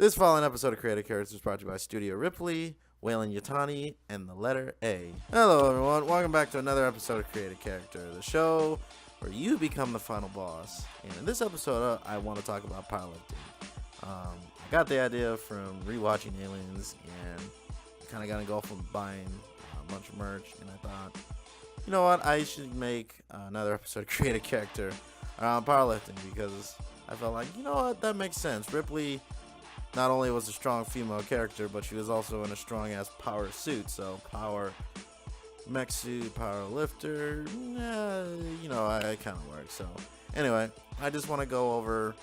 This following episode of Creative Characters is brought to you by Studio Ripley, Waylon Yutani, and the letter A. Hello, everyone. Welcome back to another episode of Creative Character, the show where you become the final boss. And in this episode, I want to talk about powerlifting. I got the idea from rewatching Aliens and kind of got engulfed from buying a bunch of merch. And I thought, you know what? I should make another episode of Creative Character around powerlifting because I felt like, you know what? That makes sense. Ripley not only was a strong female character, but she was also in a strong-ass power suit. So power mech suit, power lifter, it kind of works. So anyway, I just want to go over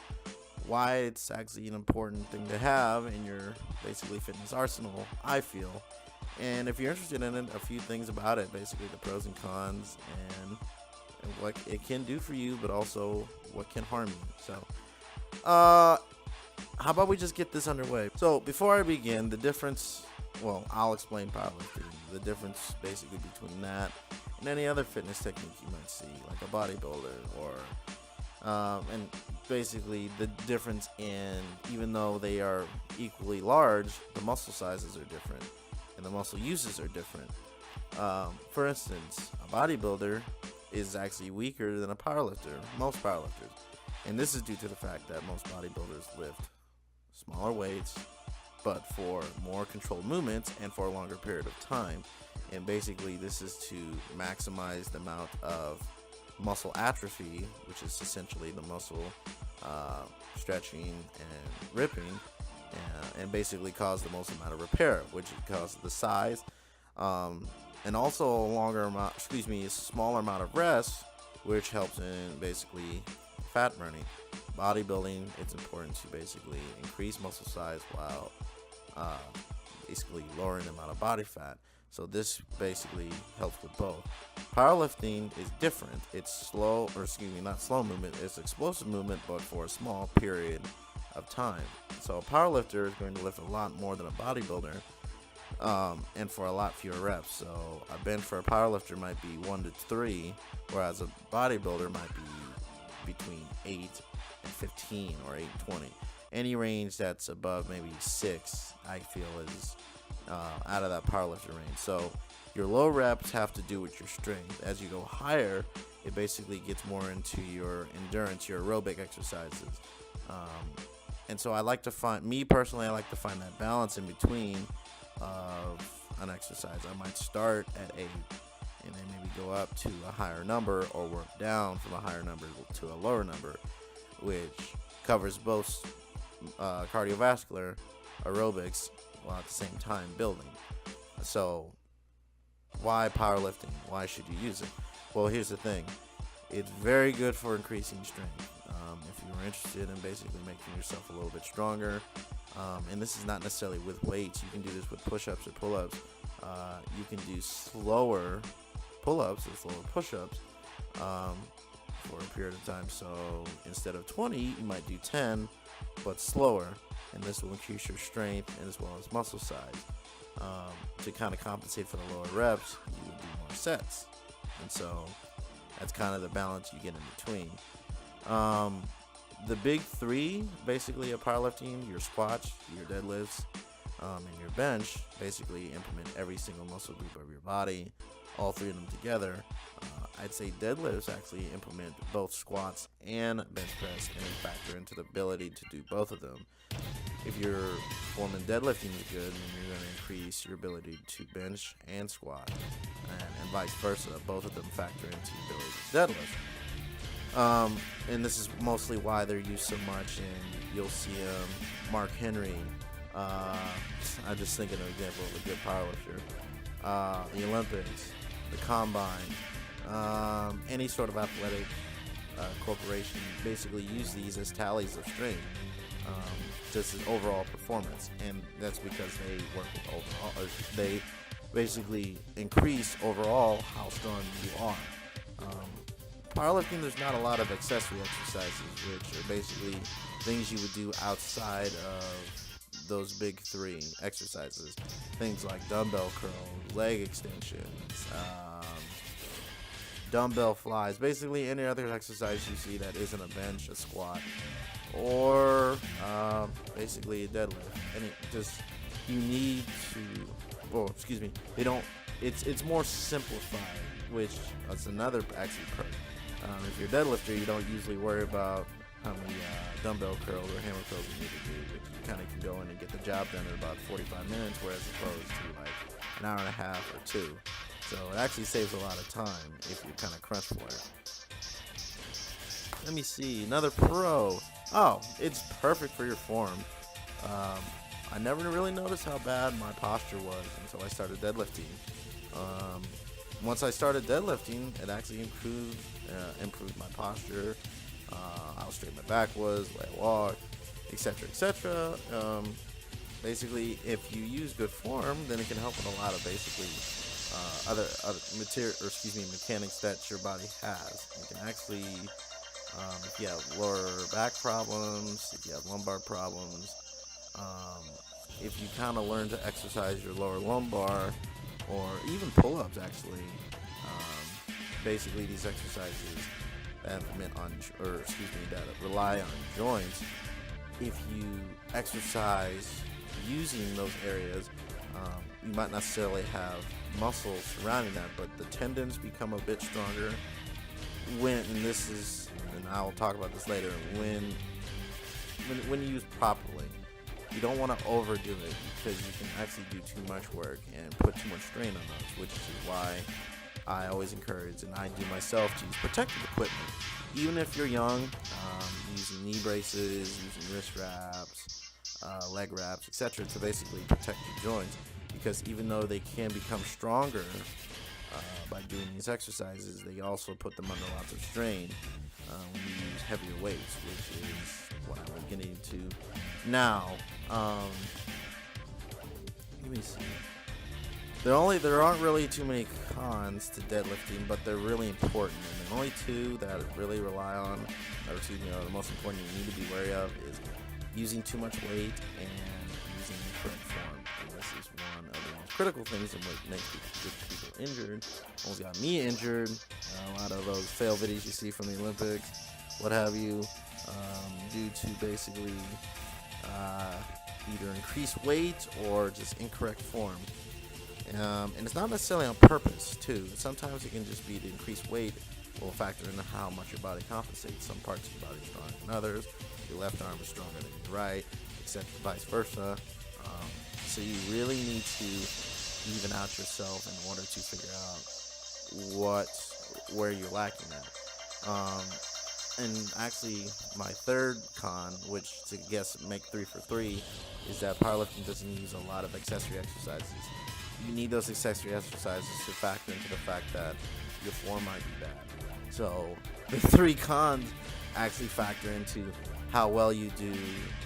why it's actually an important thing to have in your basically fitness arsenal, I feel. And if you're interested in it, a few things about it, basically the pros and cons and what it can do for you, but also what can harm you. So, how about we just get this underway? So before I begin, the difference, I'll explain powerlifting. The difference basically between that and any other fitness technique you might see, like a bodybuilder, or and basically the difference in, even though they are equally large, the muscle sizes are different and the muscle uses are different. For instance, a bodybuilder is actually weaker than a powerlifter, most powerlifters. And this is due to the fact that most bodybuilders lift smaller weights, but for more controlled movements and for a longer period of time. And basically this is to maximize the amount of muscle atrophy, which is essentially the muscle stretching and ripping, and basically cause the most amount of repair, which causes the size, and also a smaller amount of rest, which helps in basically fat burning. Bodybuilding, it's important to basically increase muscle size while basically lowering the amount of body fat. So this basically helps with both. Powerlifting is different. It's not slow movement, it's explosive movement, but for a small period of time. So a powerlifter is going to lift a lot more than a bodybuilder, and for a lot fewer reps. So a bench for a powerlifter might be 1 to 3, whereas a bodybuilder might be between 8 and 15 or 8 and 20. Any range that's above maybe 6, I feel, is out of that powerlifter range. So your low reps have to do with your strength. As you go higher, it basically gets more into your endurance, your aerobic exercises. And so I like to find that balance in between of an exercise. I might start at 8 and then maybe go up to a higher number, or work down from a higher number to a lower number, which covers both cardiovascular, aerobics, while at the same time building. So why powerlifting? Why should you use it? Well, here's the thing. It's very good for increasing strength. If you're interested in basically making yourself a little bit stronger, and this is not necessarily with weights, you can do this with push-ups or pull-ups. You can do slower pull-ups or slower push-ups for a period of time. So instead of 20, you might do 10, but slower, and this will increase your strength and as well as muscle size. To kind of compensate for the lower reps, you would do more sets, and so that's kind of the balance you get in between. The big three basically of powerlifting: your squats, your deadlifts, and your bench, basically implement every single muscle group of your body, all three of them together. I'd say deadlifts actually implement both squats and bench press and factor into the ability to do both of them. If your form in deadlifting is good, then you're going to increase your ability to bench and squat, and vice versa. Both of them factor into your ability to deadlift. And this is mostly why they're used so much, and you'll see Mark Henry. I'm just thinking of an example of a good powerlifter. The Olympics, the Combine, any sort of athletic corporation basically use these as tallies of strength, just as overall performance, and that's because they work with overall. They basically increase overall how strong you are. Powerlifting, there's not a lot of accessory exercises, which are basically things you would do outside of those big three exercises. Things like dumbbell curls, leg extensions, dumbbell flies, basically any other exercise you see that isn't a bench, a squat, or basically a deadlift. And you need to, well, excuse me, they don't, it's more simplified, which is another actually perk. If you're a deadlifter, you don't usually worry about how many dumbbell curls or hammer curls you need to do, which you kind of can go in and get the job done in about 45 minutes, whereas opposed to like an hour and a half or two. So it actually saves a lot of time if you kind of crunch for it. Let me see, another pro. Oh, it's perfect for your form. I never really noticed how bad my posture was until I started deadlifting. Once I started deadlifting, it actually improved my posture, how straight my back was, the way I walked, etc., etc. Basically, if you use good form, then it can help with a lot of basically other mechanics that your body has. You can actually, if you have lower back problems, if you have lumbar problems, if you kind of learn to exercise your lower lumbar, or even pull-ups actually, basically these exercises that rely on joints, if you exercise using those areas, you might not necessarily have muscles surrounding that, but the tendons become a bit stronger and I'll talk about this later, when used properly. You don't want to overdo it, because you can actually do too much work and put too much strain on those, which is why I always encourage, and I do myself, to use protective equipment. Even if you're young, using knee braces, using wrist wraps, leg wraps, etc., to basically protect your joints, because even though they can become stronger by doing these exercises, they also put them under lots of strain when you use heavier weights, which is what I'm getting into now. Let me see. There aren't really too many cons to deadlifting, but they're really important. And the only two that really rely on, the most important you need to be wary of, is using too much weight and using incorrect form. And this is one of the most critical things that makes people injured. Almost got me injured. A lot of those fail videos you see from the Olympics, what have you, due to basically either increased weight or just incorrect form. And it's not necessarily on purpose, too. Sometimes it can just be the increased weight will factor into how much your body compensates. Some parts of your body are stronger than others. Your left arm is stronger than your right, except vice versa. So you really need to even out yourself in order to figure out where you're lacking at. And actually, my third con, which to make 3 for 3, is that powerlifting doesn't use a lot of accessory exercises. You need those accessory exercises to factor into the fact that your form might be bad. So the 3 cons actually factor into how well you do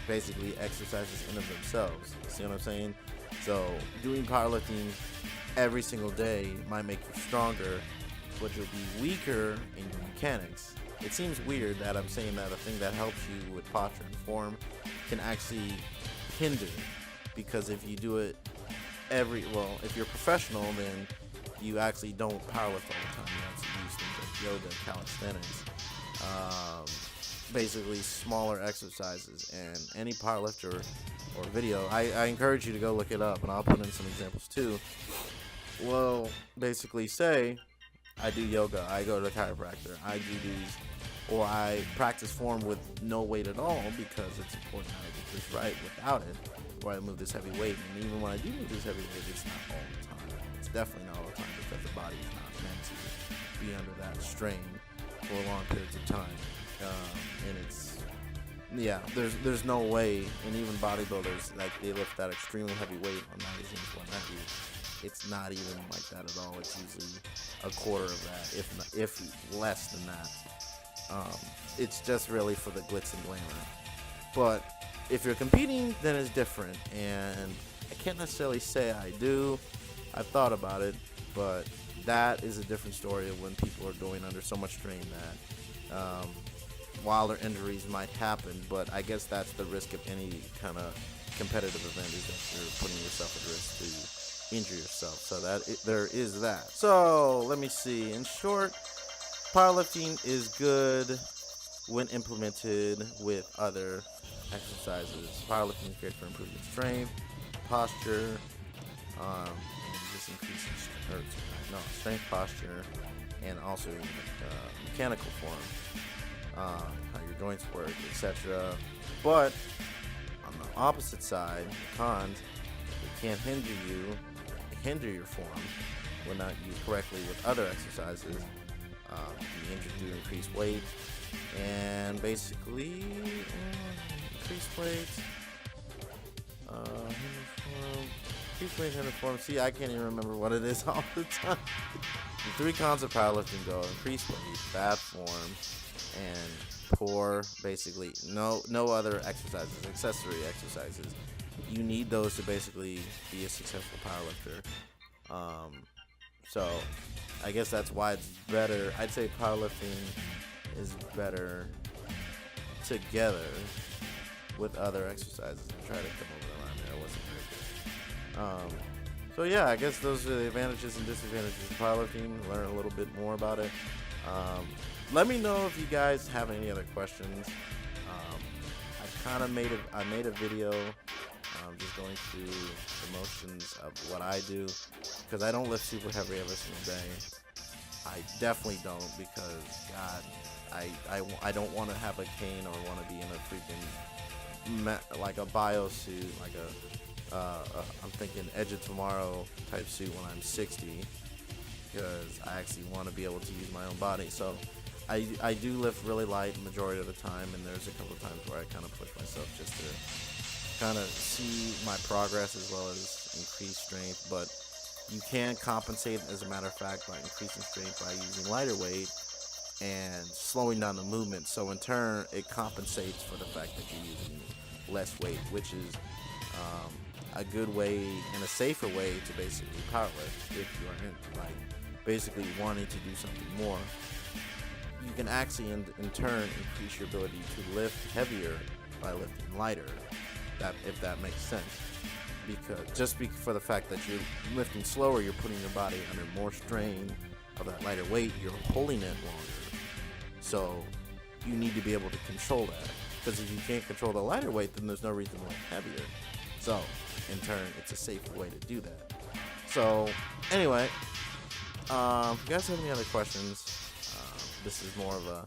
basically exercises in and of themselves. See what I'm saying? So doing powerlifting every single day might make you stronger, but you'll be weaker in your mechanics. It seems weird that I'm saying that a thing that helps you with posture and form can actually hinder, because if you do it if you're professional, then you actually don't powerlift all the time. You actually use things like yoga, calisthenics, basically smaller exercises. And any powerlifter or video, I encourage you to go look it up, and I'll put in some examples too. Well, basically say, I do yoga, I go to the chiropractor, I do these, or I practice form with no weight at all, because it's important that I get this right without it, or I move this heavy weight. And even when I do move this heavy weight, it's not all the time. It's definitely not all the time, because the body is not meant to be under that strain for long periods of time. And there's no way. And even bodybuilders, like, they lift that extremely heavy weight on magazines, whatnot. It's not even like that at all. It's usually a quarter of that, if less than that. It's just really for the glitz and glamour. But if you're competing, then it's different, and I can't necessarily say I do. I've thought about it, but that is a different story of when people are going under so much strain that wilder injuries might happen. But I guess that's the risk of any kind of competitive event, is that you're putting yourself at risk to injure yourself. So there is that. So let me see. In short, powerlifting is good when implemented with other exercises. Powerlifting is great for improving strength, posture, and just increasing strength, posture, and also mechanical form, how your joints work, etc. But on the opposite side, the cons, it can hinder your form when not used correctly with other exercises. Be injured due to increased weight, and basically increased weight, hinder form. See, I can't even remember what it is all the time. The 3 cons of powerlifting go: increased weight, bad form, and poor, basically no other exercises, accessory exercises. You need those to basically be a successful powerlifter. So I guess that's why it's better. I'd say powerlifting is better together with other exercises. I tried to come over the line there. It wasn't very good. So yeah, I guess those are the advantages and disadvantages of powerlifting. Learn a little bit more about it. Let me know if you guys have any other questions. I made a video just going through the motions of what I do, because I don't lift super heavy every single day. I definitely don't, because God, I don't want to have a cane or want to be in a freaking like a bio suit, like I'm thinking Edge of Tomorrow type suit when I'm 60, because I actually want to be able to use my own body. So I do lift really light the majority of the time, and there's a couple of times where I kind of push myself just to kind of see my progress as well as increase strength. But you can compensate, as a matter of fact, by increasing strength by using lighter weight and slowing down the movement. So in turn, it compensates for the fact that you're using less weight, which is a good way and a safer way to basically powerlift. If you are basically wanting to do something more, you can actually in turn increase your ability to lift heavier by lifting lighter, if that makes sense. Because for the fact that you're lifting slower, you're putting your body under more strain of that lighter weight, you're pulling it longer. So you need to be able to control that, because if you can't control the lighter weight, then there's no reason to lift heavier. So in turn, it's a safer way to do that. So anyway, if you guys have any other questions, this is more of a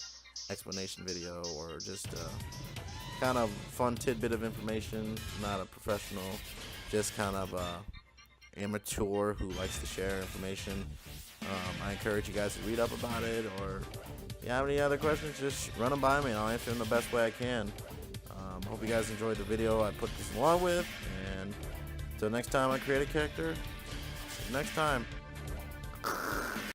explanation video, or just a kind of fun tidbit of information. Not a professional, just kind of a amateur who likes to share information. I encourage you guys to read up about it, or if you have any other questions, just run them by me and I'll answer them the best way I can. Hope you guys enjoyed the video I put this along with, and until next time I create a character, see you next time.